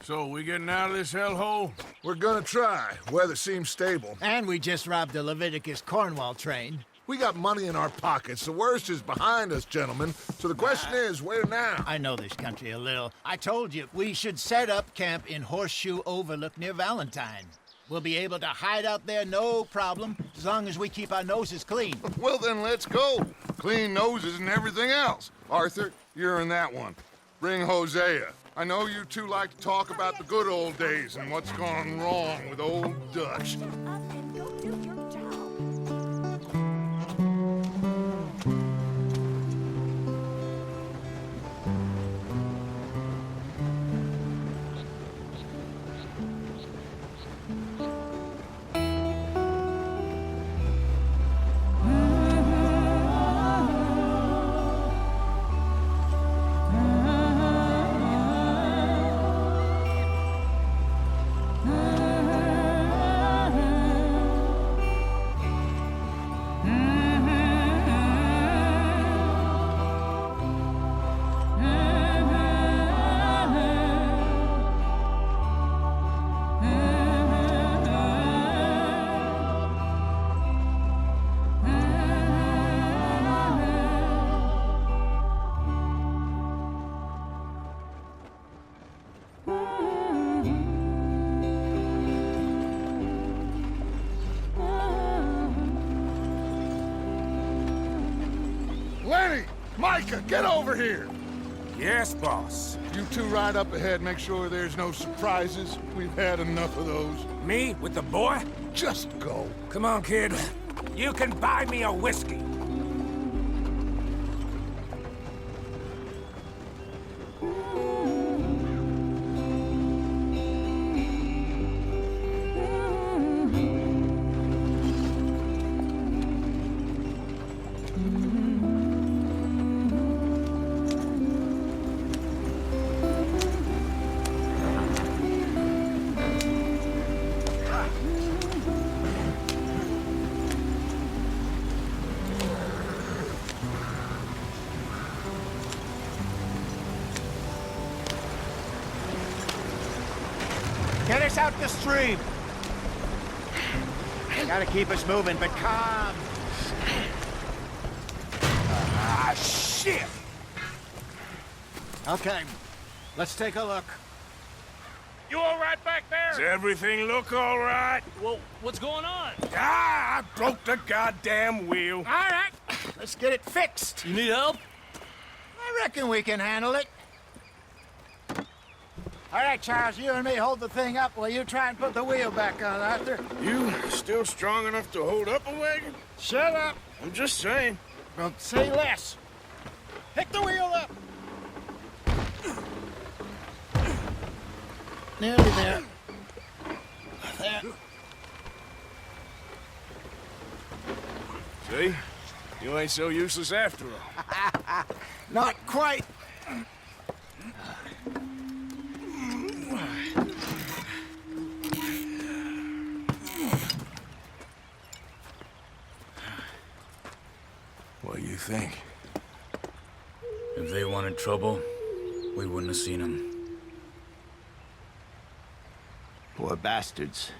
So, we getting out of this hellhole? We're gonna try. Weather seems stable. And we just robbed the Leviticus Cornwall train. We got money in our pockets. The worst is behind us, gentlemen. So the question is, where now? I know this country a little. I told you, we should set up camp in Horseshoe Overlook near Valentine. We'll be able to hide out there no problem, as long as we keep our noses clean. Well, then let's go. Clean noses and everything else. Arthur, you're in that one. Bring Hosea. I know you two like to talk about the good old days and what's gone wrong with old Dutch. Lenny! Micah, get over here! Yes, boss. You two ride up ahead, make sure there's no surprises. We've had enough of those. Me with the boy? Just go. Come on, kid. You can buy me a whiskey. Get us out the stream! Gotta keep us moving, but calm. Ah, shit! Okay, let's take a look. You all right back Does there? everything look all right? Well, what's going on? Ah, I broke the goddamn wheel. All right, let's get it fixed. You need help? I reckon we can handle it. All right, Charles, you and me hold the thing up while you try and put the wheel back on, Arthur. You still strong enough to hold up a wagon? Shut up. I'm just saying. Well, say less. Pick the wheel up. Nearly there. There. See? You ain't so useless after all. Not quite. What do you think? If they wanted trouble, we wouldn't have seen them. Poor bastards.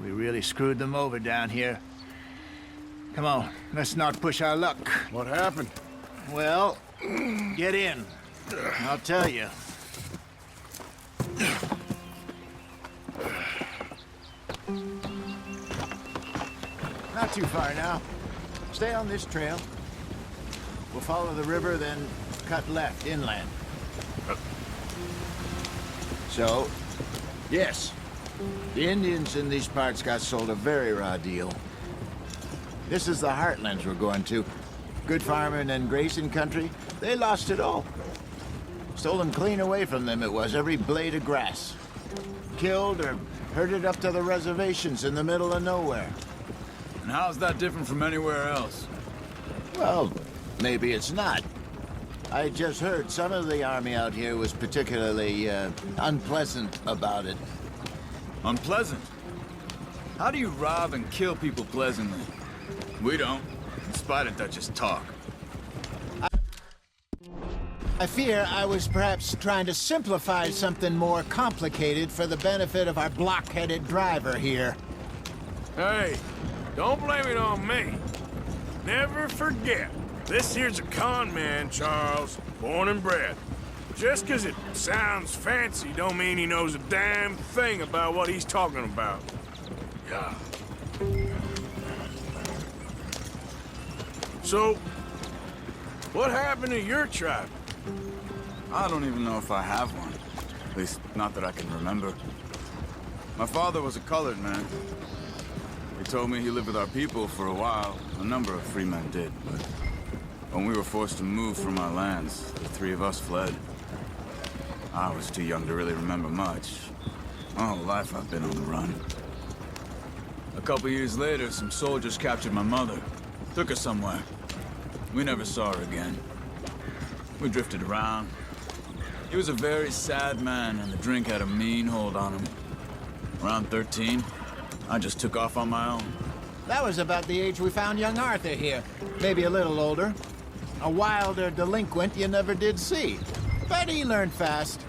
We really screwed them over down here. Come on, let's not push our luck. What happened? Well, get in. I'll tell you. Not too far now. Stay on this trail. We'll follow the river, then cut left inland. So, yes, the Indians in these parts got sold a very raw deal. This is the heartlands we're going to. Good farming and grazing country, they lost it all. Stolen clean away from them it was, every blade of grass. Killed or herded up to the reservations in the middle of nowhere. And how's that different from anywhere else? Well, maybe it's not. I just heard some of the army out here was particularly, unpleasant about it. Unpleasant? How do you rob and kill people pleasantly? We don't, in spite of Dutch's talk. I I fear I was perhaps trying to simplify something more complicated for the benefit of our block-headed driver here. Hey, don't blame it on me. Never forget, this here's a con man, Charles, born and bred. Just 'cause it sounds fancy don't mean he knows a damn thing about what he's talking about. Yeah. So, what happened to your tribe? I don't even know if I have one. At least, not that I can remember. My father was a colored man. He told me he lived with our people for a while. A number of free men did, but when we were forced to move from our lands, the three of us fled. I was too young to really remember much. My whole life I've been on the run. A couple years later, some soldiers captured my mother. Took her somewhere. We never saw her again. We drifted around. He was a very sad man, and the drink had a mean hold on him. Around 13, I just took off on my own. That was about the age we found young Arthur here. Maybe a little older. A wilder delinquent you never did see. But he learned fast.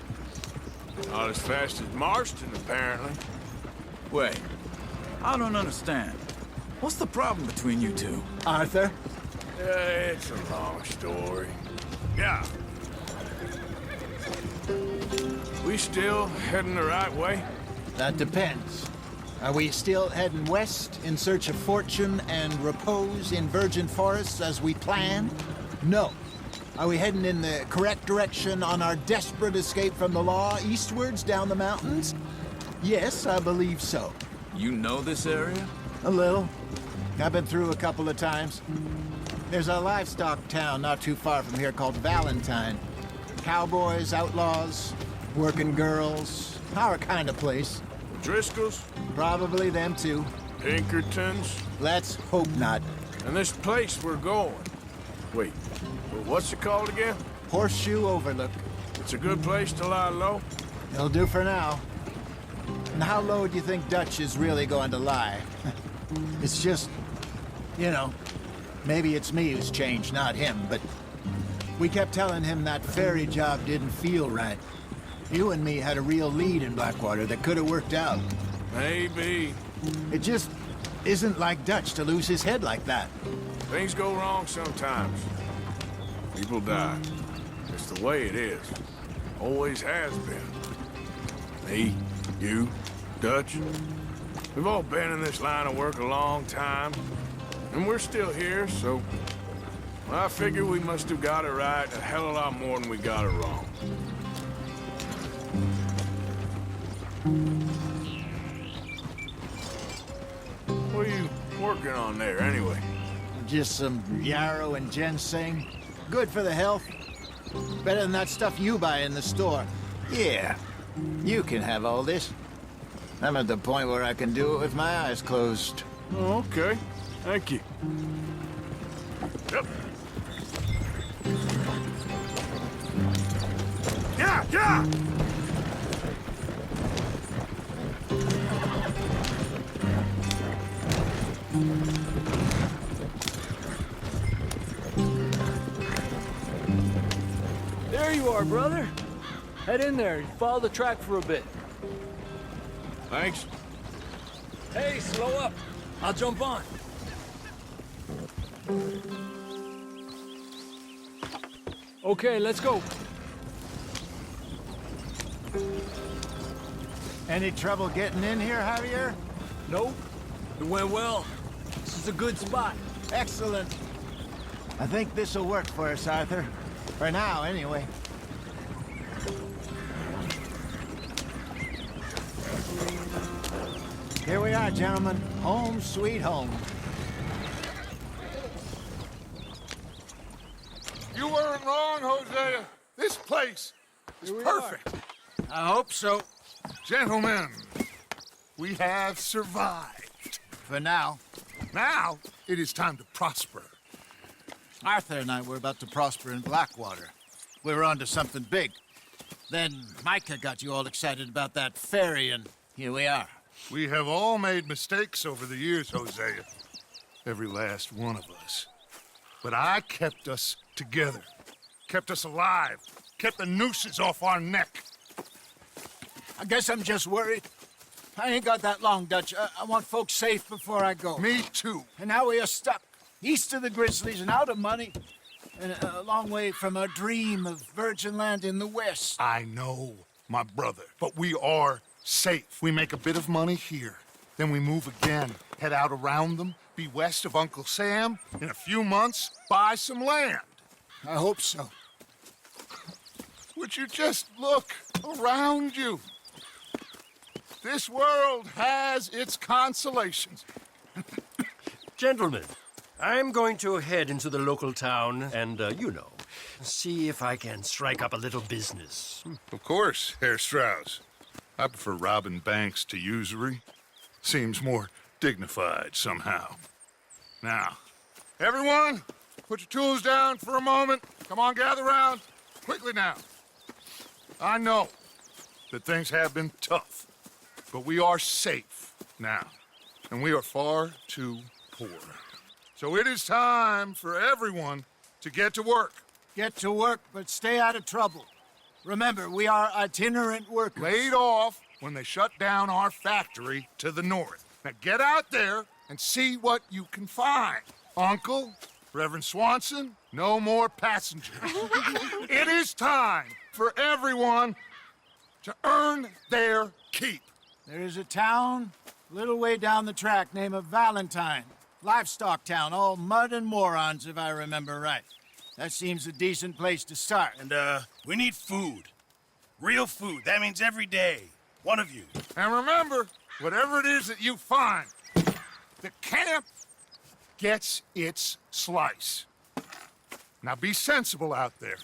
Not as fast as Marston, apparently. Wait, I don't understand. What's the problem between you two? Arthur? It's a long story. Yeah. We still heading the right way? That depends. Are we still heading west in search of fortune and repose in virgin forests as we planned? No. Are we heading in the correct direction on our desperate escape from the law eastwards down the mountains? Yes, I believe so. You know this area? A little. I've been through a couple of times. There's a livestock town not too far from here called Valentine. Cowboys, outlaws, working girls, our kind of place. Driscoll's? Probably them too. Pinkertons? Let's hope not. And this place we're going. Wait, what's it called again? Horseshoe Overlook. It's a good place to lie low? It'll do for now. And how low do you think Dutch is really going to lie? It's just, you know, maybe it's me who's changed, not him, but we kept telling him that ferry job didn't feel right. You and me had a real lead in Blackwater that could have worked out. Maybe. It just isn't like Dutch to lose his head like that. Things go wrong sometimes. People die. It's the way it is. Always has been. Me, you, Dutch. We've all been in this line of work a long time. And we're still here, so... I figure we must have got it right a hell of a lot more than we got it wrong. What are you working on there, anyway? Just some yarrow and ginseng. Good for the health. Better than that stuff you buy in the store. Yeah, you can have all this. I'm at the point where I can do it with my eyes closed. Oh, okay. Thank you. Yep. Yeah, yeah! There you are, brother. Head in there and follow the track for a bit. Thanks. Hey, slow up. I'll jump on. Okay, let's go. Any trouble getting in here, Javier? Nope. It went well. This is a good spot. Excellent. I think this'll work for us, Arthur. For now, anyway. Here we are, gentlemen. Home sweet home. You weren't wrong, Hosea. This place is perfect. I hope so. Gentlemen, we have survived. For now. Now, it is time to prosper. Arthur and I were about to prosper in Blackwater. We were onto something big. Then Micah got you all excited about that ferry, and here we are. We have all made mistakes over the years, Hosea. Every last one of us. But I kept us together. Kept us alive. kept the nooses off our neck. I guess I'm just worried. I ain't got that long, Dutch. I want folks safe before I go. Me too. And now we are stuck, east of the Grizzlies and out of money, and a long way from our dream of virgin land in the west. I know, my brother, but we are safe. We make a bit of money here, then we move again, head out around them, be west of Uncle Sam, in a few months, buy some land. I hope so. Would you just look around you? This world has its consolations. Gentlemen, I'm going to head into the local town and, see if I can strike up a little business. Of course, Herr Strauss. I prefer robbing banks to usury. Seems more dignified somehow. Now, everyone, put your tools down for a moment. Come on, gather round. Quickly now. I know that things have been tough, but we are safe now, and we are far too poor. So it is time for everyone to get to work. Get to work, but stay out of trouble. Remember, we are itinerant workers. Laid off when they shut down our factory to the north. Now get out there and see what you can find. Uncle, Reverend Swanson, no more passengers. It is time for everyone to earn their keep. There is a town a little way down the track named Valentine. Livestock town, all mud and morons, if I remember right. That seems a decent place to start. And, we need food. Real food. That means every day. One of you. And remember, whatever it is that you find, the camp gets its slice. Now be sensible out there.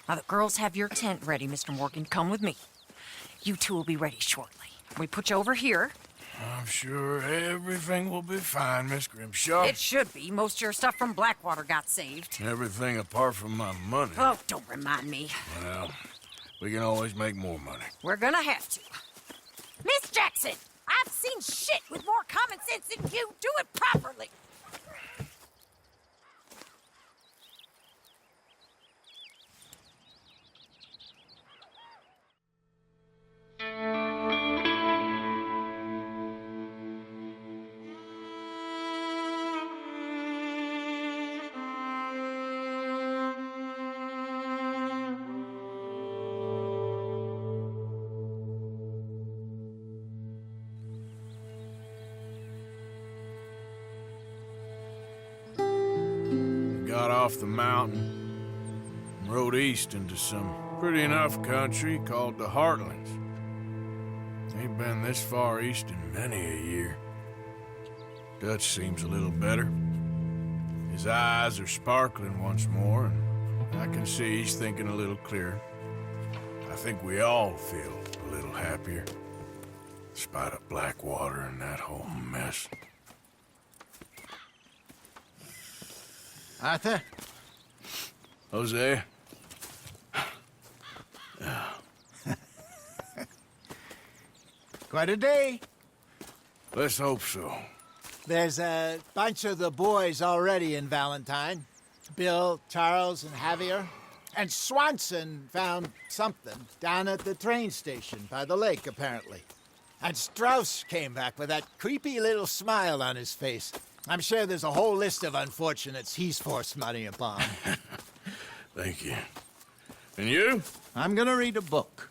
Now, the girls have your tent ready, Mr. Morgan. Come with me. You two will be ready shortly. We put you over here. I'm sure everything will be fine, Miss Grimshaw. It should be. Most of your stuff from Blackwater got saved. Everything apart from my money. Oh, don't remind me. Well, we can always make more money. We're gonna have to. Miss Jackson, I've seen shit with more common sense than you. Do it properly. Got off the mountain and rode east into some pretty enough country called the Heartlands. Ain't been this far east in many a year. Dutch seems a little better. His eyes are sparkling once more, and I can see he's thinking a little clearer. I think we all feel a little happier, despite of Blackwater and that whole mess. Arthur? Hosea? Quite a day. Let's hope so. There's a bunch of the boys already in Valentine. Bill, Charles, and Javier. And Swanson found something down at the train station by the lake, apparently. And Strauss came back with that creepy little smile on his face. I'm sure there's a whole list of unfortunates he's forced money upon. Thank you. And you? I'm gonna read a book.